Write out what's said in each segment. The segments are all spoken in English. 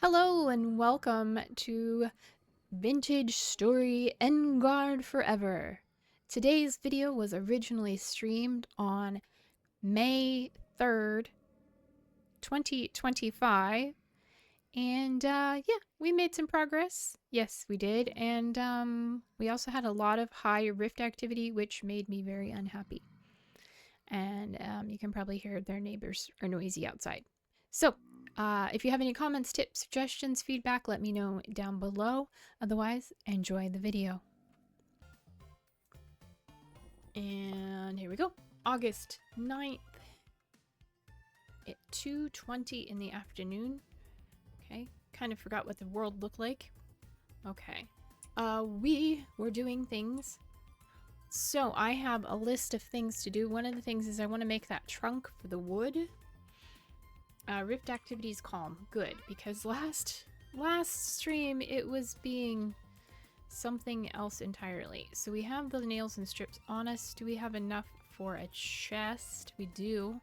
Hello and welcome to Vintage Story Engard Forever. Today's video was originally streamed on May 3rd, 2025. And yeah, we made some progress. Yes, we did. And we also had a lot of high rift activity, which made me very unhappy. And you can probably hear their neighbors are noisy outside. So, if you have any comments, tips, suggestions, feedback, let me know down below. Otherwise, enjoy the video. And here we go. August 9th at 2:20 in the afternoon. Okay, kind of forgot what the world looked like. Okay. We were doing things. So I have a list of things to do. One of the things is I want to make that trunk for the wood. Rift activity is calm. Good, because last stream it was being something else entirely. So we have the nails and strips on us. Do we have enough for a chest? We do.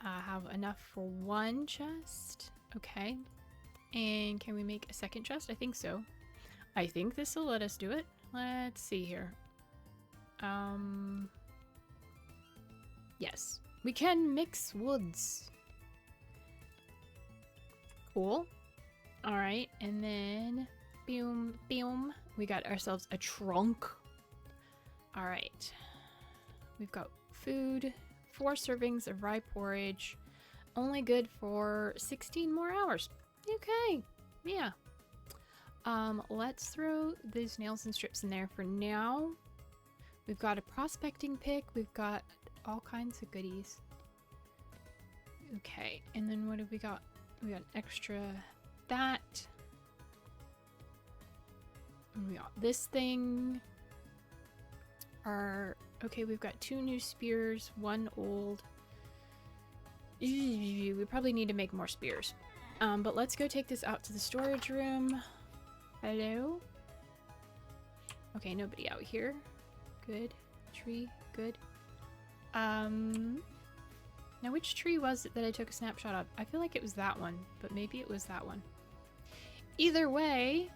Have enough for one chest. Okay. And can we make a second chest? I think so. I think this will let us do it. Let's see here. Yes. We can mix woods. Cool. Alright, and then boom, boom. We got ourselves a trunk. Alright. We've got food. 4 servings of rye porridge. Only good for 16 more hours. Okay. Yeah. Let's throw these nails and strips in there for now. We've got a prospecting pick. We've got all kinds of goodies. Okay, and then what have we got? We got extra that. And we got this thing. Okay, we've got 2 new spears, 1 old. We probably need to make more spears. But let's go take this out to the storage room. Hello? Okay, nobody out here. Good. Tree, good. Now which tree was it that I took a snapshot of? I feel like it was that one, but maybe it was that one. Either way,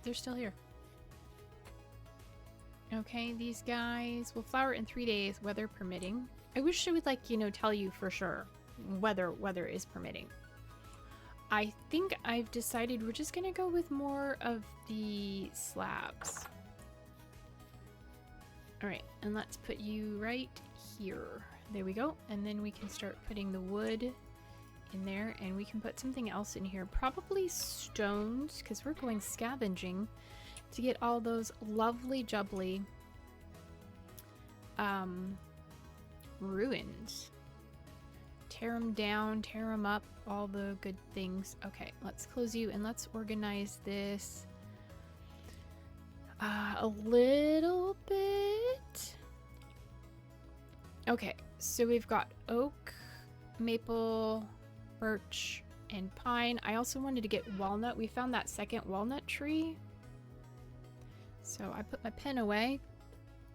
they're still here. Okay, these guys will flower in 3 days, weather permitting. I wish I would, like, you know, tell you for sure whether weather is permitting. I think I've decided we're just gonna go with more of the slabs. Alright, and let's put you right here. There we go. And then we can start putting the wood in there, and we can put something else in here. Probably stones, because we're going scavenging to get all those lovely jubbly ruins. Tear them down, tear them up, all the good things. Okay, let's close you and let's organize this a little bit. Okay, so we've got oak, maple, birch, and pine. I also wanted to get walnut. We found that second walnut tree. So I put my pen away.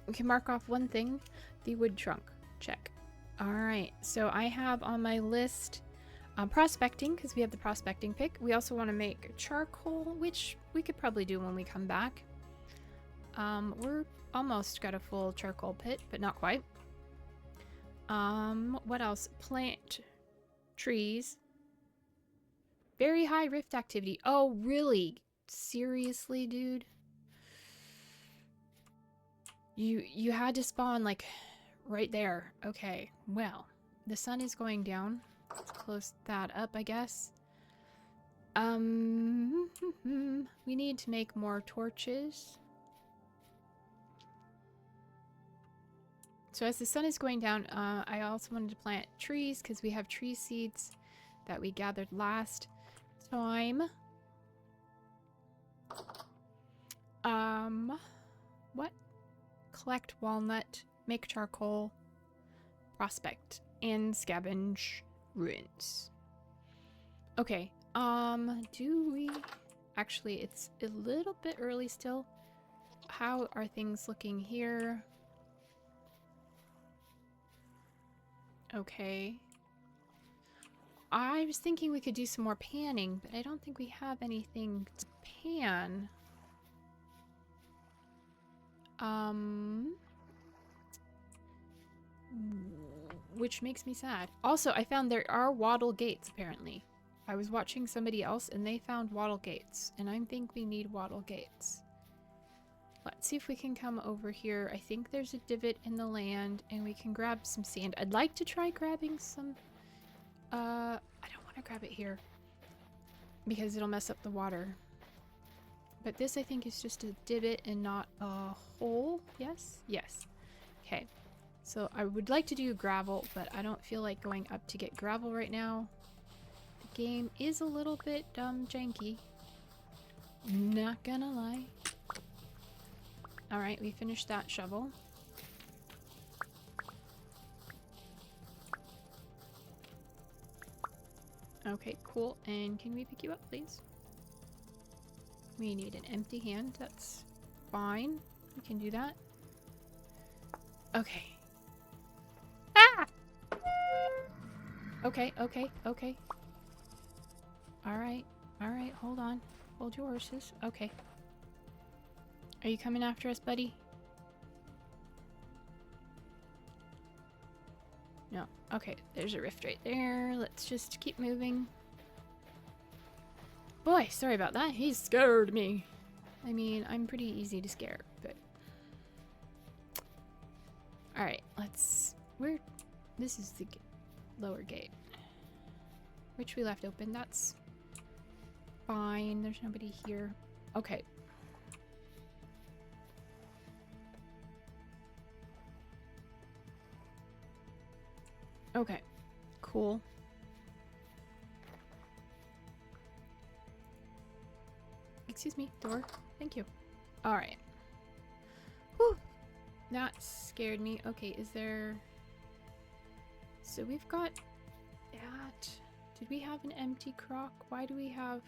We can mark off one thing, the wood trunk. Check. All right, so I have on my list prospecting, because we have the prospecting pick. We also want to make charcoal, which we could probably do when we come back. We're almost got a full charcoal pit, but not quite. What else? Plant trees. Very high rift activity. Oh, really? Seriously, dude? You had to spawn, like, right there. Okay, well, the sun is going down. Let's close that up, I guess. We need to make more torches. So as the sun is going down, I also wanted to plant trees because we have tree seeds that we gathered last time. What? Collect walnut, make charcoal, prospect, and scavenge ruins. Okay, do we... Actually, it's a little bit early still. How are things looking here? Okay. I was thinking we could do some more panning, but I don't think we have anything to pan. Which makes me sad. Also, I found there are wattle gates, apparently. I was watching somebody else and they found wattle gates, and I think we need wattle gates. Let's see if we can come over here. I think there's a divot in the land and we can grab some sand. I'd like to try grabbing some... I don't want to grab it here because it'll mess up the water. But this, I think, is just a divot and not a hole. Yes? Yes. Okay. So I would like to do gravel, but I don't feel like going up to get gravel right now. The game is a little bit janky. Not gonna lie. Alright, we finished that shovel. Okay, cool. And can we pick you up, please? We need an empty hand. That's fine. We can do that. Okay. Ah! Okay, okay, okay. Alright, alright, hold on. Hold your horses. Okay. Are you coming after us, buddy? No. Okay, there's a rift right there. Let's just keep moving. Boy, sorry about that. He scared me. I mean, I'm pretty easy to scare, but... Alright, let's... This is the lower gate. Which we left open. That's fine. There's nobody here. Okay. Okay. Cool. Excuse me, door. Thank you. Alright. Whew. That scared me. Okay, is there... So we've got that. Did we have an empty crock? Why do we have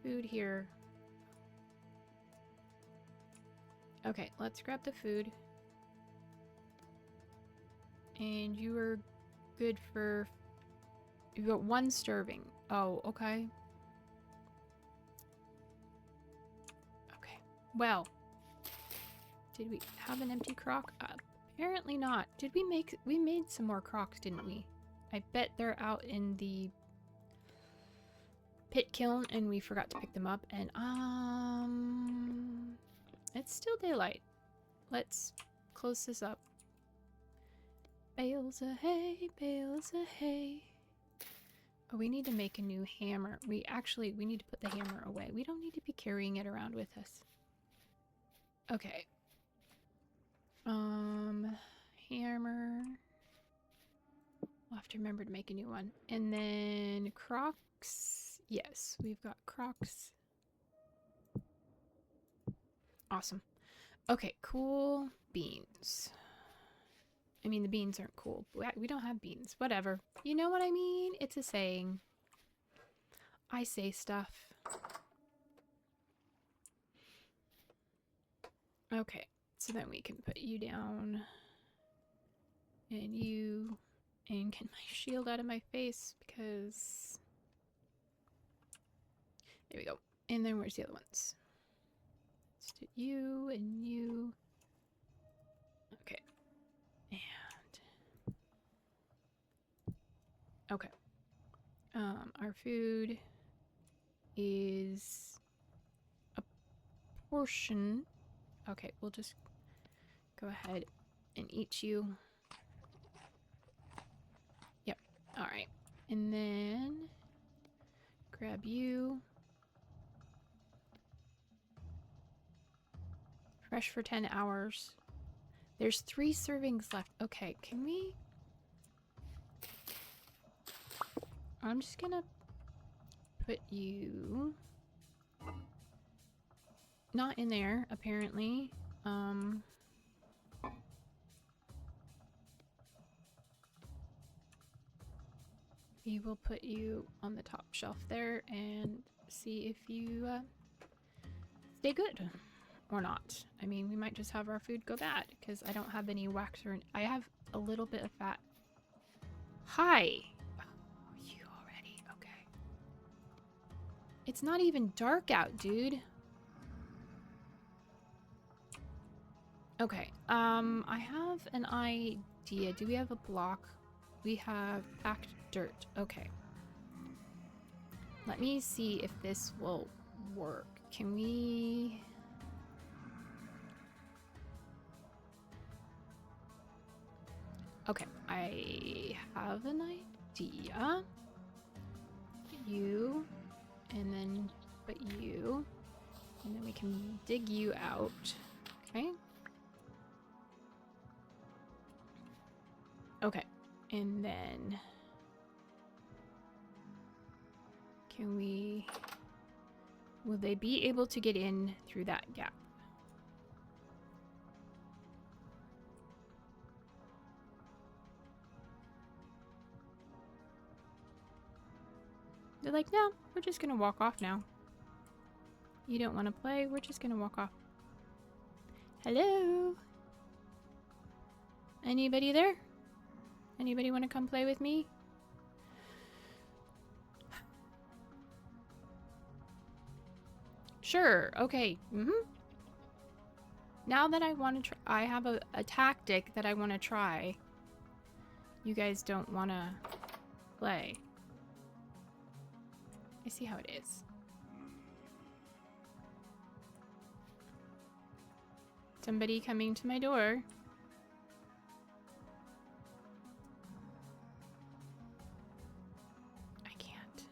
food here? Okay, let's grab the food. And you are good for... You've got one serving. Oh, okay. Okay. Well. Did we have an empty crock? Apparently not. Did we make... We made some more crocks, didn't we? I bet they're out in the pit kiln and we forgot to pick them up. And, it's still daylight. Let's close this up. Bales of hay, bales of hay. Oh, we need to make a new hammer. We need to put the hammer away. We don't need to be carrying it around with us. Okay. Hammer. We'll have to remember to make a new one. And then crocks. Yes, we've got crocks. Awesome. Okay, cool. Beans. I mean, the beans aren't cool. We don't have beans. Whatever. You know what I mean? It's a saying. I say stuff. Okay. So then we can put you down. And you... And get my shield out of my face because... There we go. And then where's the other ones? Let's do you and you. Okay. And... Okay. Our food is a portion. Okay, we'll just go ahead and eat you. Yep. All right. And then grab you. Fresh for 10 hours. There's 3 servings left. Okay, can we... I'm just gonna put you... Not in there, apparently. We will put you on the top shelf there and see if you stay good or not. I mean, we might just have our food go bad because I don't have any wax or... I have a little bit of fat. Hi! Oh, It's not even dark out, dude. Okay, I have an idea. Do we have a block? We have packed dirt. Okay. Let me see if this will work. Can we... Okay, I have an idea. You, and then put you, and then we can dig you out. Okay. Okay, and then can we... Will they be able to get in through that gap? They're like, no, we're just gonna walk off now. You don't want to play, we're just gonna walk off. Hello? Anybody there? Anybody want to come play with me? Sure, okay. Now that I want to try, I have a tactic that I want to try. You guys don't want to play. I see how it is. Somebody coming to my door. I can't.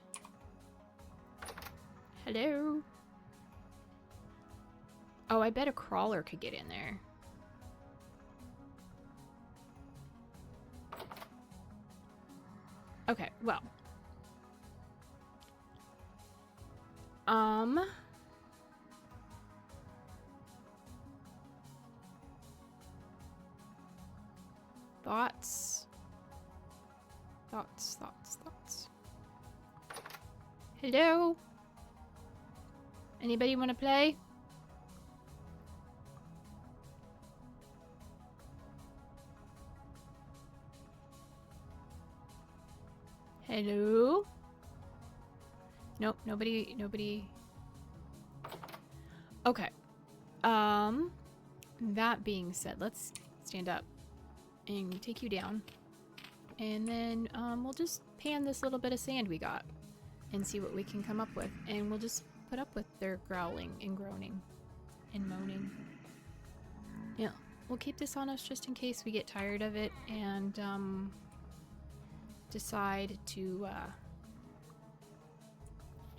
Hello? Oh, I bet a crawler could get in there. Okay, well. Thoughts? Thoughts. Hello? Anybody want to play? Hello? Nope, nobody. Okay. That being said, let's stand up and take you down. And then, we'll just pan this little bit of sand we got and see what we can come up with. And we'll just put up with their growling and groaning and moaning. Yeah, we'll keep this on us just in case we get tired of it and, decide to,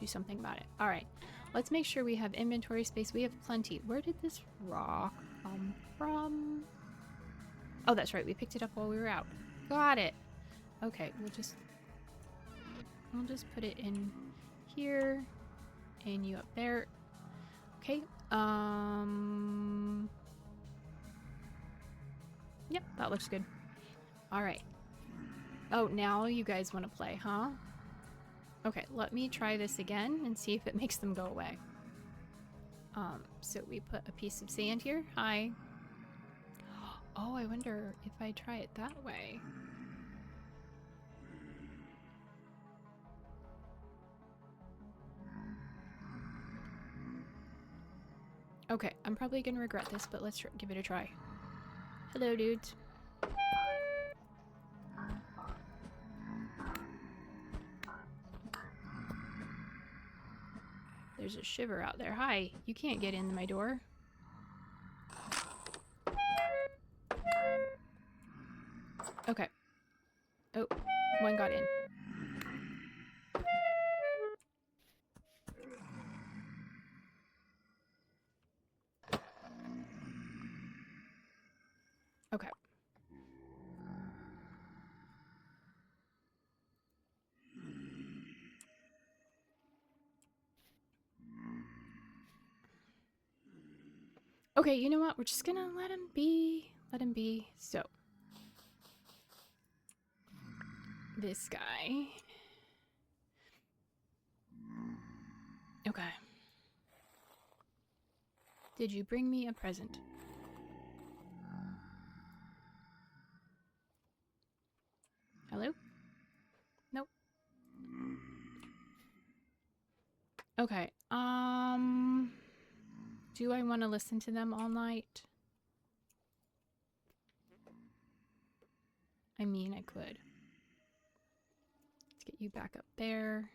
do something about it. All right, let's make sure we have inventory space. We have plenty. Where did this rock come from? Oh, that's right. We picked it up while we were out. Got it. Okay, we'll just put it in here and you up there. Okay. Yep, that looks good. All right. Oh, now you guys want to play, huh? Okay, let me try this again and see if it makes them go away. So we put a piece of sand here. Hi. Oh, I wonder if I try it that way. Okay, I'm probably gonna regret this, but let's give it a try. Hello, dudes. There's a shiver out there. Hi, you can't get in my door. Okay. Oh, one got in. Okay. Okay, you know what? We're just gonna let him be. Let him be. So. This guy. Okay. Did you bring me a present? Hello? Nope. Okay. Do I want to listen to them all night? I mean, I could. Let's get you back up there.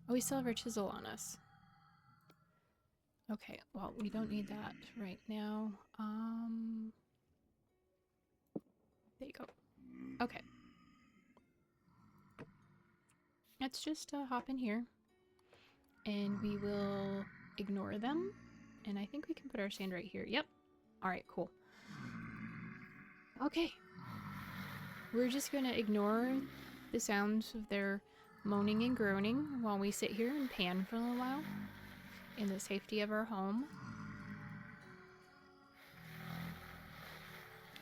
Oh, we still have our chisel on us. Okay, well, we don't need that right now. There you go. Okay. Let's just hop in here. And we will ignore them. And I think we can put our sand right here. Yep. Alright, cool. Okay. We're just gonna ignore the sounds of their moaning and groaning while we sit here and pan for a little while in the safety of our home.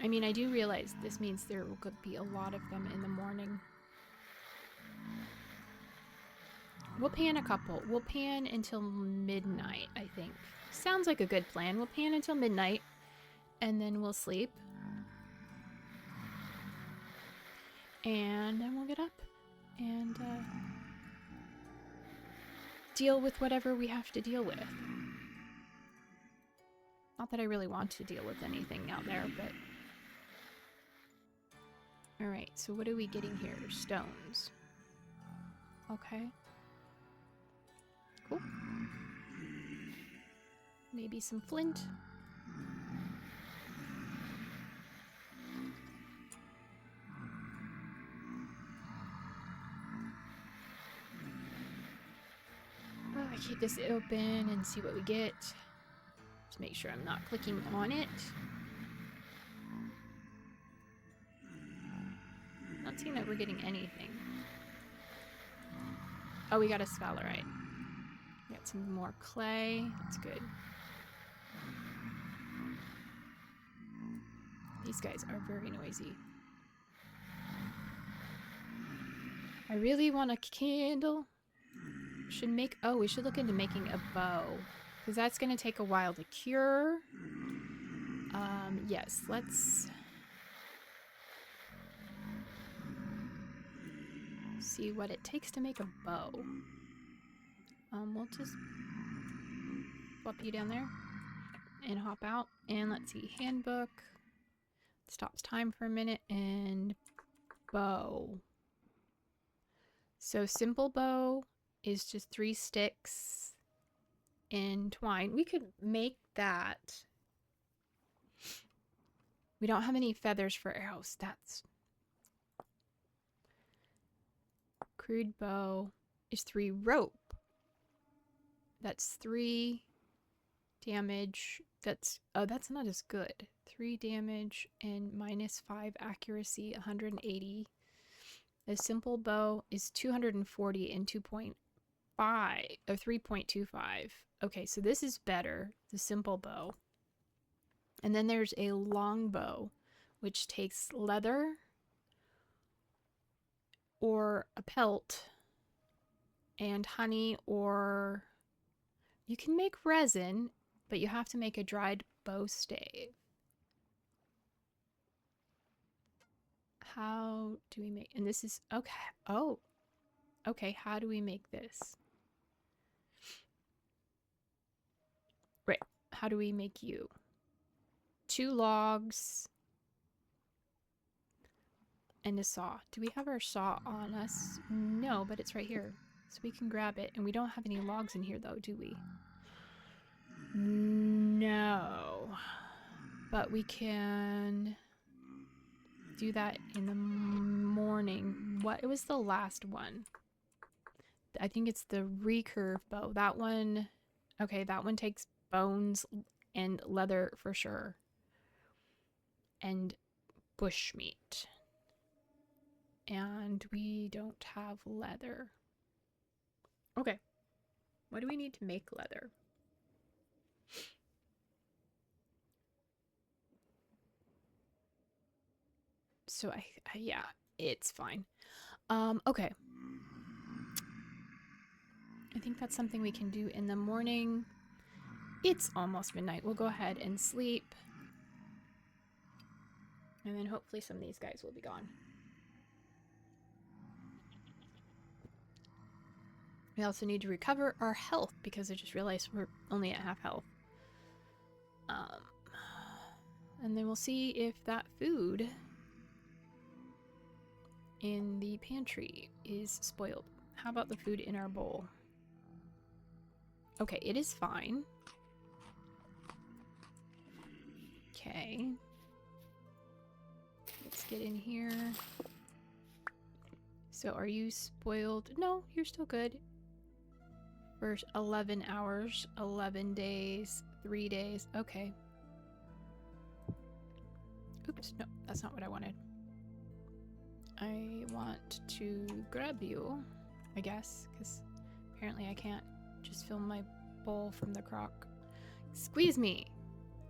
I mean, I do realize this means there could be a lot of them in the morning. We'll pan a couple. We'll pan until midnight, I think. Sounds like a good plan. We'll pan until midnight, and then we'll sleep. And then we'll get up and deal with whatever we have to deal with. Not that I really want to deal with anything out there, but... Alright, so what are we getting here? Stones. Okay. Cool. Maybe some flint. Oh, I keep this open and see what we get. Just make sure I'm not clicking on it. Not seeing that we're getting anything. Oh, we got a sphalerite. Got some more clay. That's good. These guys are very noisy. I really want a candle. Should make... Oh, we should look into making a bow. Because that's going to take a while to cure. Yes, let's... see what it takes to make a bow. We'll just flop you down there and hop out. And let's see, handbook. Stops time for a minute and bow. So simple bow is just 3 sticks and twine. We could make that. We don't have any feathers for arrows. That's crude bow is 3 rope. That's 3 damage. That's that's not as good. 3 damage and -5 accuracy, 180. The simple bow is 240 and 2.5 or 3.25. Okay, so this is better, the simple bow. And then there's a long bow, which takes leather or a pelt and honey, or you can make resin, but you have to make a dried bow stave. How do we make, and this is, okay, oh, okay, how do we make this? Right, how do we make you? 2 logs and a saw. Do we have our saw on us? No, but it's right here. So we can grab it. And we don't have any logs in here though, do we? No. But we can do that in the morning. What? It was the last one. I think it's the recurve bow. That one, okay, that one takes bones and leather for sure. And bushmeat. And we don't have leather. Okay. What do we need to make leather? So yeah, it's fine. Okay. I think that's something we can do in the morning. It's almost midnight. We'll go ahead and sleep. And then hopefully some of these guys will be gone. We also need to recover our health because I just realized we're only at half health. And then we'll see if that food in the pantry is spoiled. How about the food in our bowl? Okay, it is fine. Okay. Let's get in here. So are you spoiled? No, you're still good. For 11 hours, 11 days, 3 days. Okay. Oops, no, that's not what I wanted. I want to grab you, I guess, because apparently I can't just fill my bowl from the crock. Squeeze me!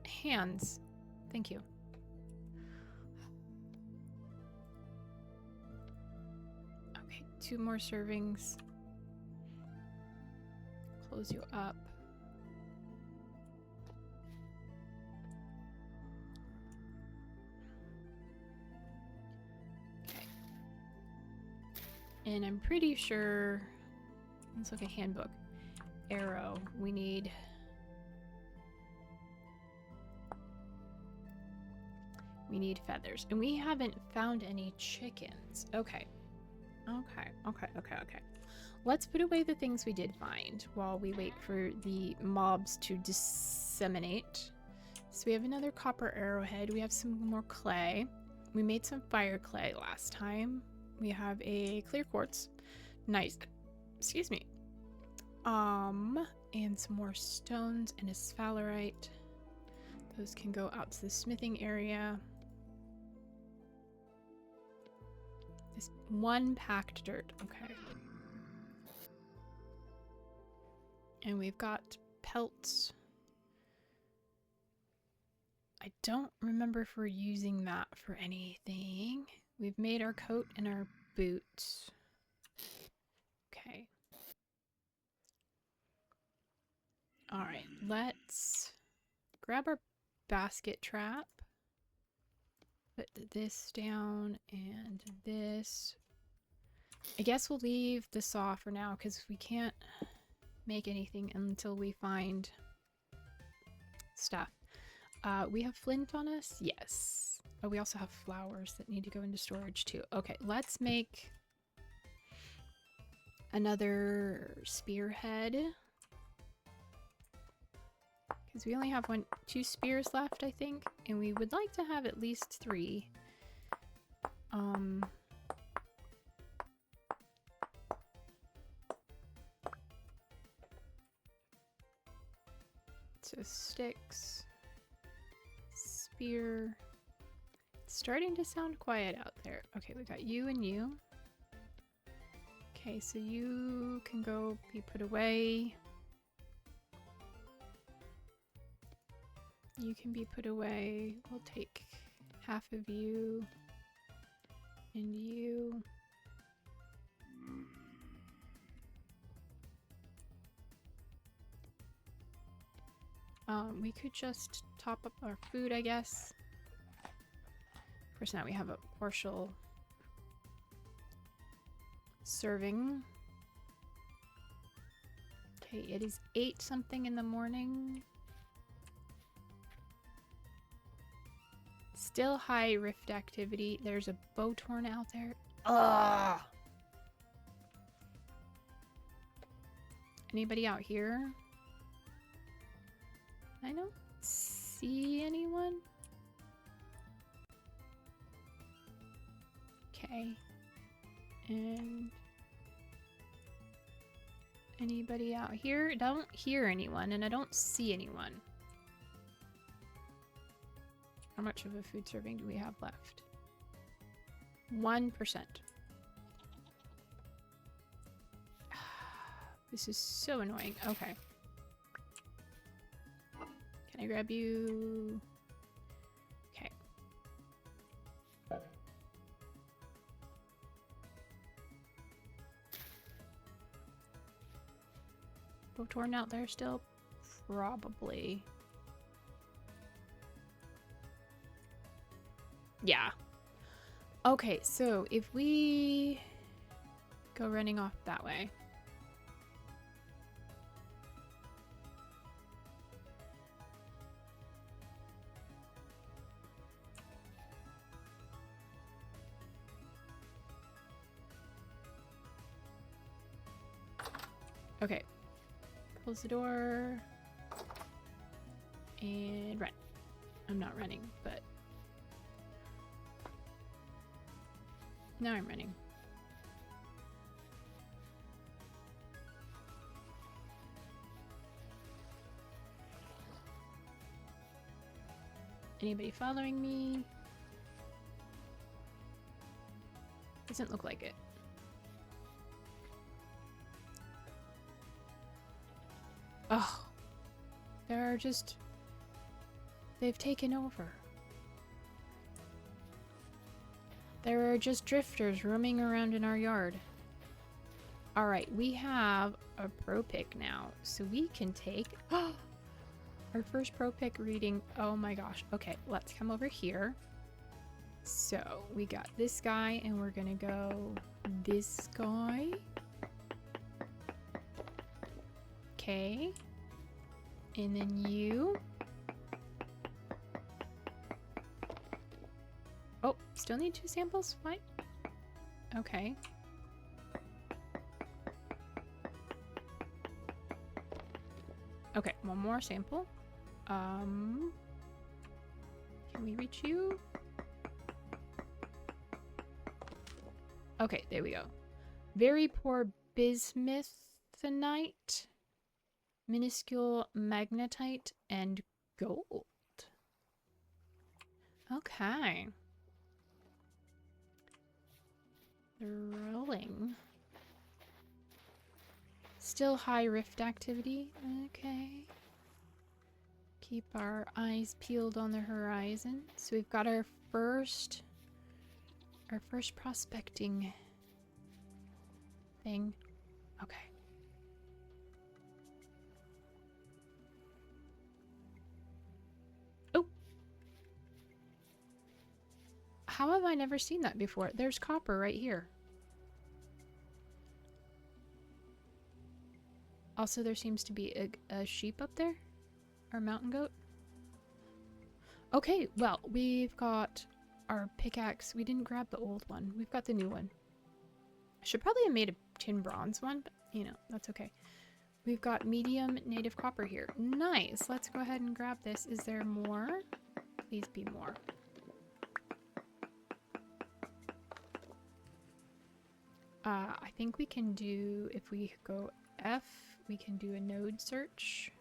Hands. Thank you. Okay, 2 more servings. Close you up. And I'm pretty sure, let's look at handbook. Arrow, we need feathers. And we haven't found any chickens. Okay. Okay. Let's put away the things we did find while we wait for the mobs to disseminate. So we have another copper arrowhead. We have some more clay. We made some fire clay last time. We have a clear quartz. Nice. Excuse me. And some more stones and a sphalerite. Those can go out to the smithing area. This 1 packed dirt. Okay. And we've got pelts. I don't remember if we're using that for anything. We've made our coat and our boots. Okay. All right, let's grab our basket trap. Put this down and this. I guess we'll leave the saw for now because we can't make anything until we find stuff. We have flint on us? Yes. Oh, we also have flowers that need to go into storage too. Okay, let's make another spearhead. Because we only have 2 spears left, I think. And we would like to have at least 3. So sticks, spear. It's starting to sound quiet out there. Okay, we got you and you. Okay, so you can go be put away. You can be put away. We'll take half of you and you. We could just top up our food, I guess. Of course, now we have a partial serving. Okay, it is 8 something in the morning. Still high rift activity. There's a bowtorn out there. Ugh! Anybody out here? I don't see anyone. Okay. And anybody out here? I don't hear anyone and I don't see anyone. How much of a food serving do we have left? 1%. This is so annoying. Okay. Can I grab you? Okay. Bowtorn out there still? Probably. Yeah. Okay, so if we go running off that way. Okay. Close the door. And run. I'm not running, but now I'm running. Anybody following me? Doesn't look like it. Oh, there are just... they've taken over. There are just drifters roaming around in our yard. Alright, we have a pro pick now, so we can take... our first pro pick reading. Oh my gosh. Okay, let's come over here. So, we got this guy, and we're gonna go this guy. Okay. And then you. Oh, still need 2 samples? What? Okay. Okay, 1 more sample. Can we reach you? Okay, there we go. Very poor bismuthinite, minuscule magnetite, and gold. Okay. Rolling. Still high rift activity. Okay. Keep our eyes peeled on the horizon. So we've got our first prospecting thing. Okay. Oh. How have I never seen that before? There's copper right here. Also, there seems to be a sheep up there. Our mountain goat. Okay, well, we've got our pickaxe. We didn't grab the old one. We've got the new one. I should probably have made a tin bronze one, but, you know, that's okay. We've got medium native copper here. Nice. Let's go ahead and grab this. Is there more? Please be more. I think we can do, if we go F, we can do a node search.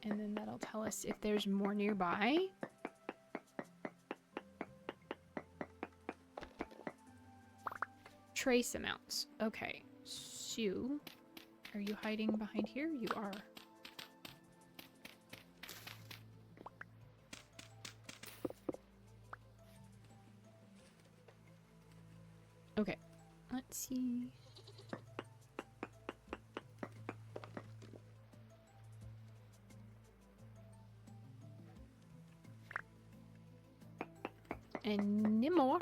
And then that'll tell us if there's more nearby. Trace amounts. Okay. Sue, are you hiding behind here? You are. Okay. Let's see. And no more.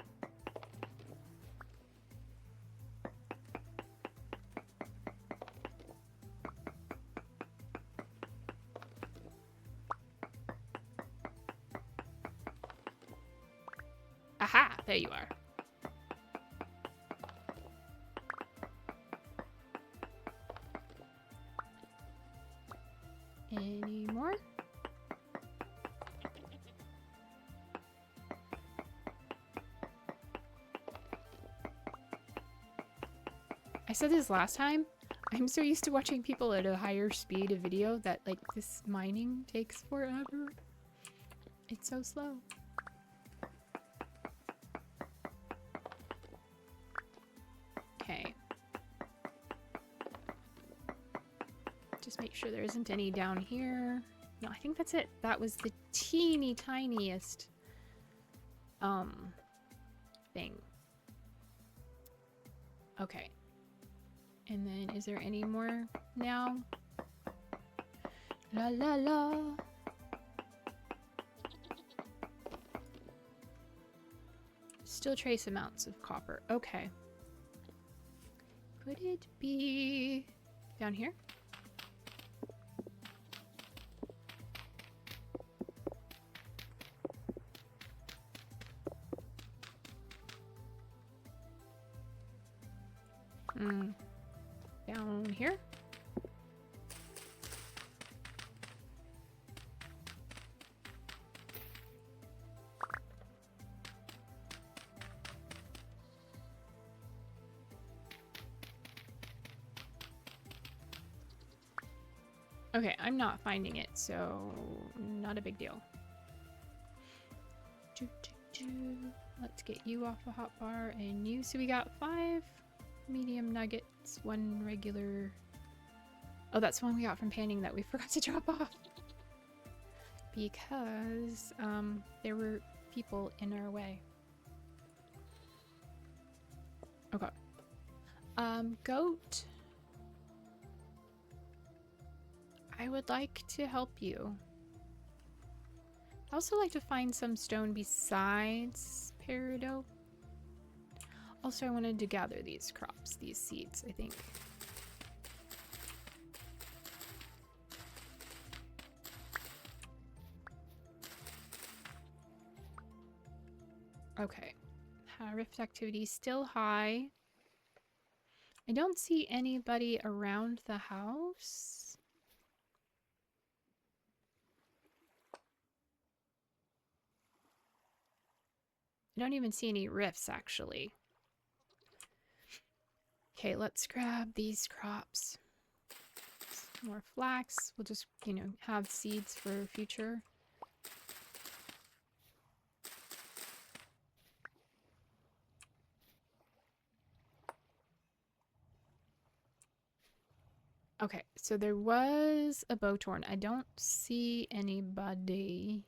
Aha! There you are. Any more? I said this last time. I'm so used to watching people at a higher speed of video that, like, this mining takes forever. It's so slow. Okay. Just make sure there isn't any down here. No, I think that's it. That was the teeny tiniest thing. Okay. And then is there any more now? La la la. Still trace amounts of copper. Okay. Could it be down here? Down here? Okay, I'm not finding it, so not a big deal. Let's get you off a hotbar and you. So we got 5 medium nuggets, 1 regular. Oh, that's one we got from panning that we forgot to drop off. Because there were people in our way. Okay. Goat. I would like to help you. I also like to find some stone besides peridot. Also, I wanted to gather these crops, these seeds, I think. Okay. Rift activity still high. I don't see anybody around the house. I don't even see any rifts, actually. Okay, let's grab these crops. Some more flax. We'll just, you know, have seeds for future. Okay, so there was a bowtorn. I don't see anybody.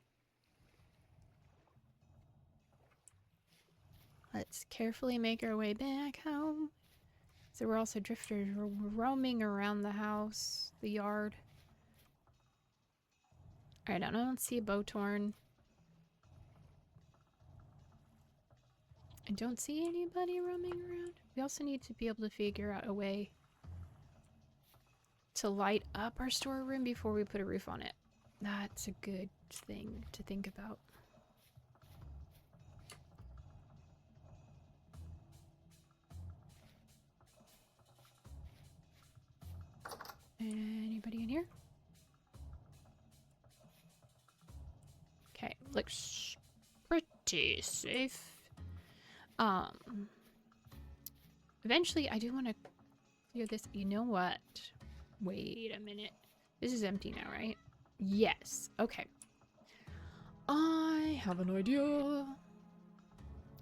Let's carefully make our way back home. So we're also drifters. We're roaming around the house, the yard. Alright, I don't see a bowtorn. I don't see anybody roaming around. We also need to be able to figure out a way to light up our storeroom before we put a roof on it. That's a good thing to think about. Anybody in here? Okay, looks pretty safe. Eventually I do want to clear this. You know what? Wait a minute. This is empty now, right? Yes. Okay. I have an idea.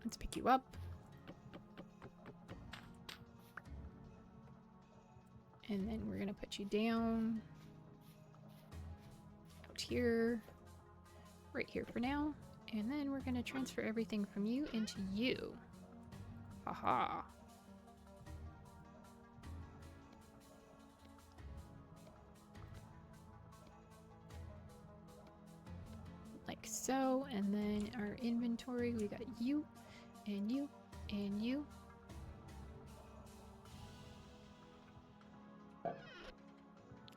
Let's pick you up. And then we're gonna put you down. Out here. Right here for now. And then we're gonna transfer everything from you into you. Haha. Like so, and then our inventory, we got you, and you, and you.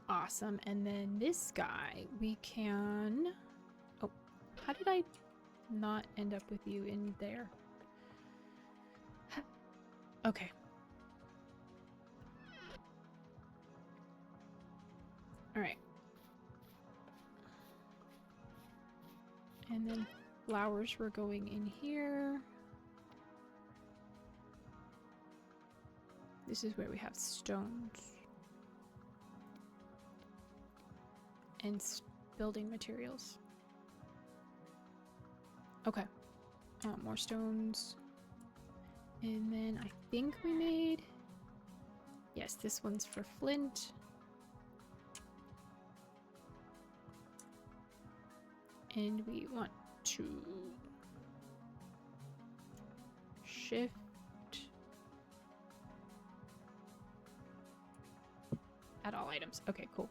Awesome, and then this guy, we can... Oh, how did I not end up with you in there? Okay. Alright. And then flowers were going in here. This is where we have stones. And building materials. Okay. More stones. And then I think we made... Yes, this one's for flint. And we want to shift add all items. Okay, cool.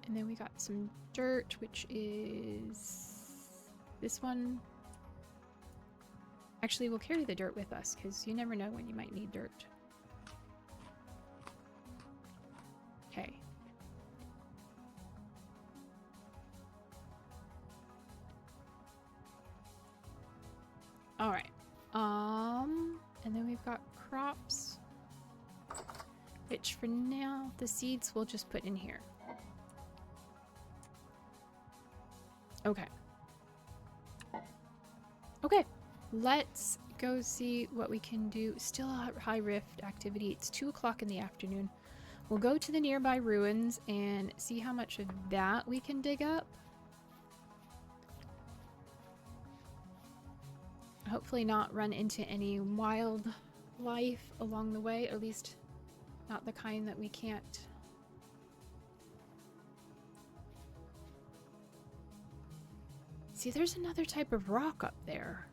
And then we got some dirt, which is this one. Actually, we'll carry the dirt with us because you never know when you might need dirt. Okay. All right. And then we've got crops, which for now the seeds we'll just put in here. Okay. Okay. Let's go see what we can do. Still a high rift activity. It's 2 o'clock in the afternoon. We'll go to the nearby ruins and see how much of that we can dig up. Hopefully not run into any wildlife along the way, or at least not the kind that we can't. See, there's another type of rock up there.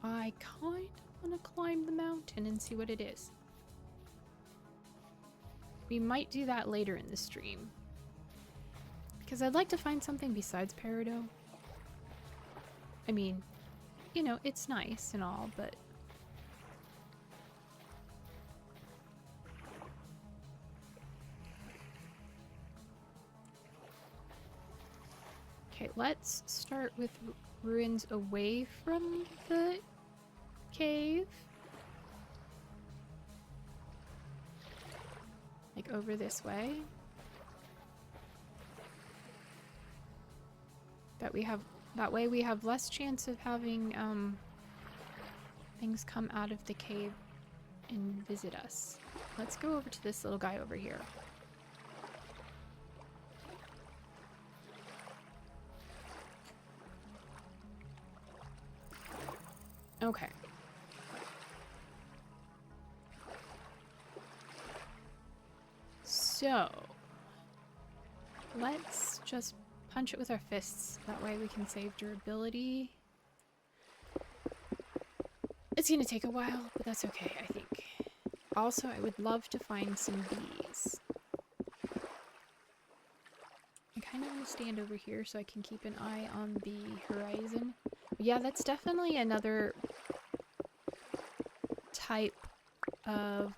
I kind of want to climb the mountain and see what it is. We might do that later in the stream, because I'd like to find something besides peridot. I mean, you know, it's nice and all, but okay, let's start with ruins away from the cave. Like over this way. That way we have less chance of having things come out of the cave and visit us. Let's go over to this little guy over here. Okay. So, let's just punch it with our fists. That way we can save durability. It's gonna take a while, but that's okay, I think. Also, I would love to find some bees. I kind of want to stand over here so I can keep an eye on the horizon. But yeah, that's definitely another type of...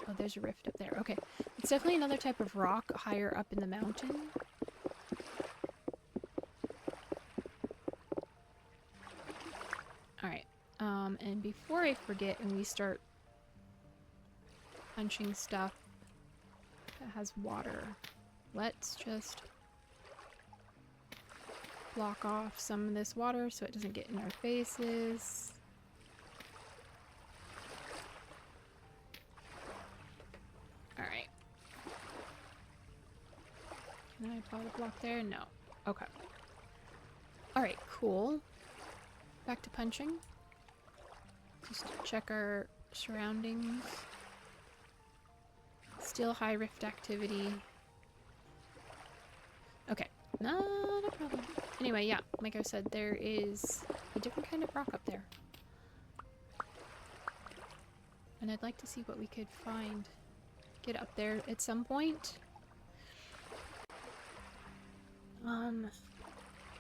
Oh, there's a rift up there. Okay. It's definitely another type of rock higher up in the mountain. Alright. And before I forget and we start punching stuff that has water, let's just block off some of this water so it doesn't get in our faces. Alright. Can I apply the block there? No. Okay. Alright, cool. Back to punching. Just check our surroundings. Still high rift activity. Okay, not a problem. Anyway, yeah, like I said, there is a different kind of rock up there. And I'd like to see what we could find. Get up there at some point.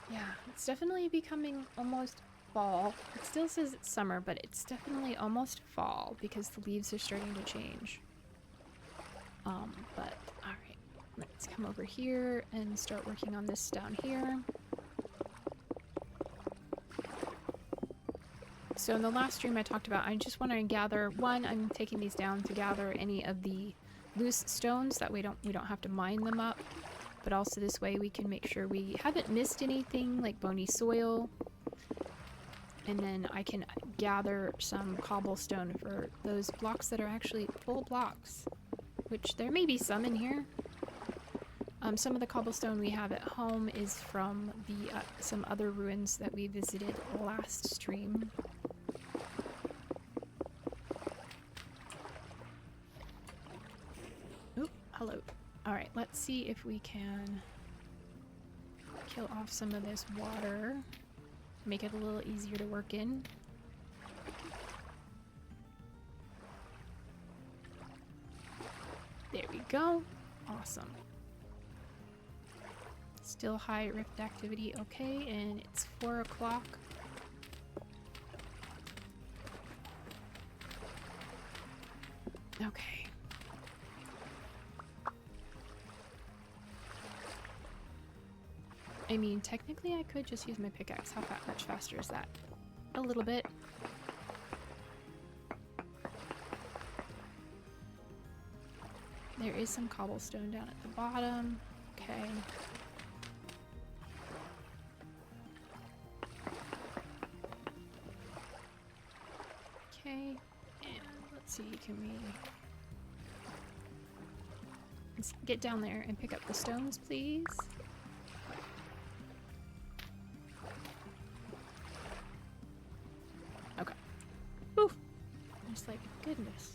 Yeah, it's definitely becoming almost fall. It still says it's summer, but it's definitely almost fall because the leaves are starting to change. But alright, let's come over here and start working on this down here. So in the last stream I talked about, I just want to gather, I'm taking these down to gather any of the loose stones that we don't have to mine them up, but also this way we can make sure we haven't missed anything like bony soil. And then I can gather some cobblestone for those blocks that are actually full blocks, which there may be some in here. Some of the cobblestone we have at home is from the some other ruins that we visited last stream. Oop, hello. Alright, let's see if we can kill off some of this water. Make it a little easier to work in. There we go. Awesome. Still high rift activity. Okay, and it's 4 o'clock. Okay. I mean, technically I could just use my pickaxe. How much faster is that? A little bit. There is some cobblestone down at the bottom. Okay. Okay, and let's see, can we... Let's get down there and pick up the stones, please. Okay. Whew. Just like, goodness.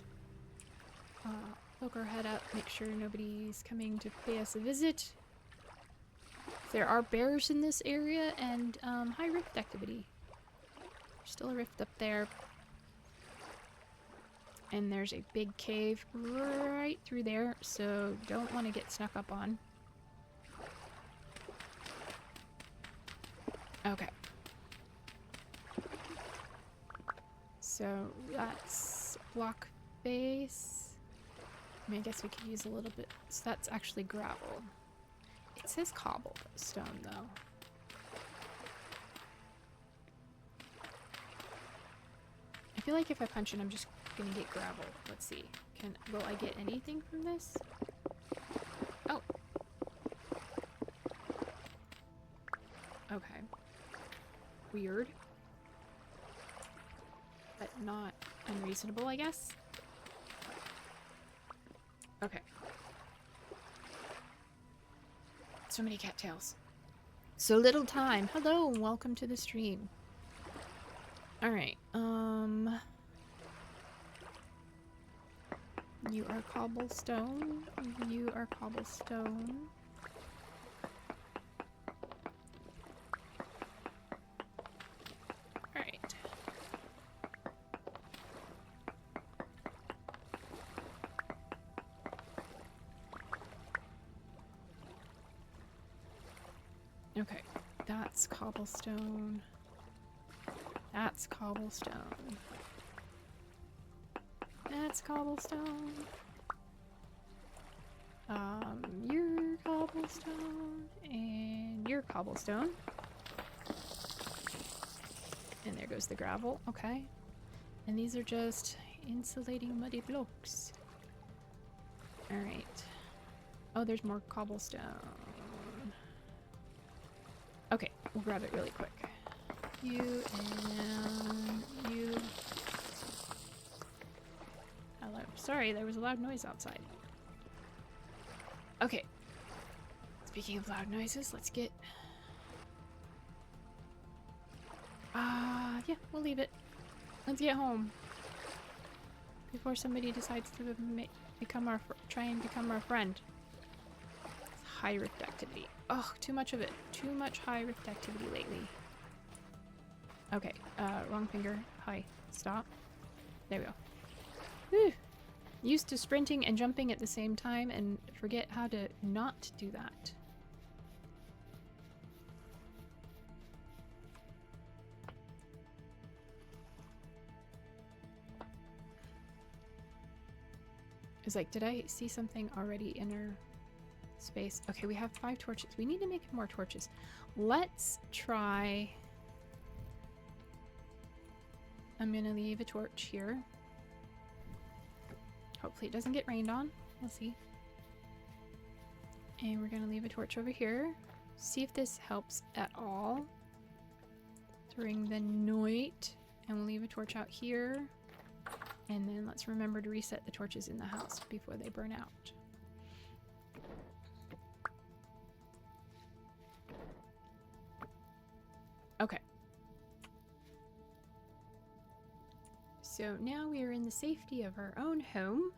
Poke our head up, make sure nobody's coming to pay us a visit. There are bears in this area and high rift activity. There's still a rift up there. And there's a big cave right through there, so don't want to get snuck up on. Okay. So that's block base. I mean, I guess we could use a little bit. So that's actually gravel. It says cobblestone though. I feel like if I punch it, I'm just gonna get gravel. Let's see. Will I get anything from this? Oh. Okay. Weird. But not unreasonable, I guess. Okay. So many cattails. So little time. Hello, and welcome to the stream. Alright, you are cobblestone. You are cobblestone. Alright. Okay, that's cobblestone. That's cobblestone. That's cobblestone. You're cobblestone. And you're cobblestone. And there goes the gravel. Okay. And these are just insulating muddy blocks. Alright. Oh, there's more cobblestone. Okay, we'll grab it really quick. You and you. Hello. Sorry, there was a loud noise outside. Okay. Speaking of loud noises, let's get... yeah, we'll leave it. Let's get home. Before somebody decides to try and become our friend. It's high rift activity. Oh, too much of it. Too much high rift activity lately. Okay, wrong finger. Hi. Stop. There we go. Whew. Used to sprinting and jumping at the same time and forget how to not do that. It's like, did I see something already in our space? Okay, we have 5 torches. We need to make more torches. Let's try... I'm gonna leave a torch here. Hopefully it doesn't get rained on. We'll see. And we're gonna leave a torch over here. See if this helps at all during the night. And we'll leave a torch out here. And then let's remember to reset the torches in the house before they burn out. Okay. So now we are in the safety of our own home.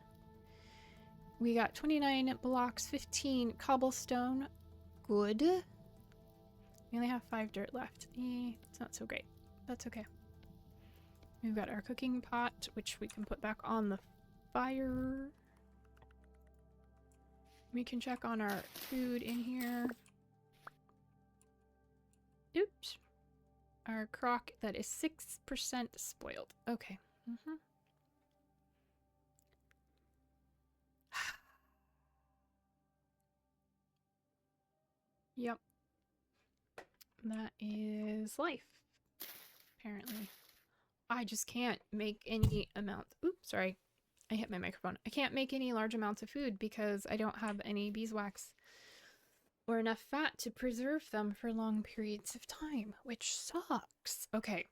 We got 29 blocks, 15 cobblestone. Good. We only have 5 dirt left. It's not so great. That's okay. We've got our cooking pot, which we can put back on the fire. We can check on our food in here. Oops. Our crock that is 6% spoiled. Okay. Yep. That is life. Apparently. I just can't make any amount. Oops, sorry. I hit my microphone. I can't make any large amounts of food because I don't have any beeswax or enough fat to preserve them for long periods of time, which sucks. Okay.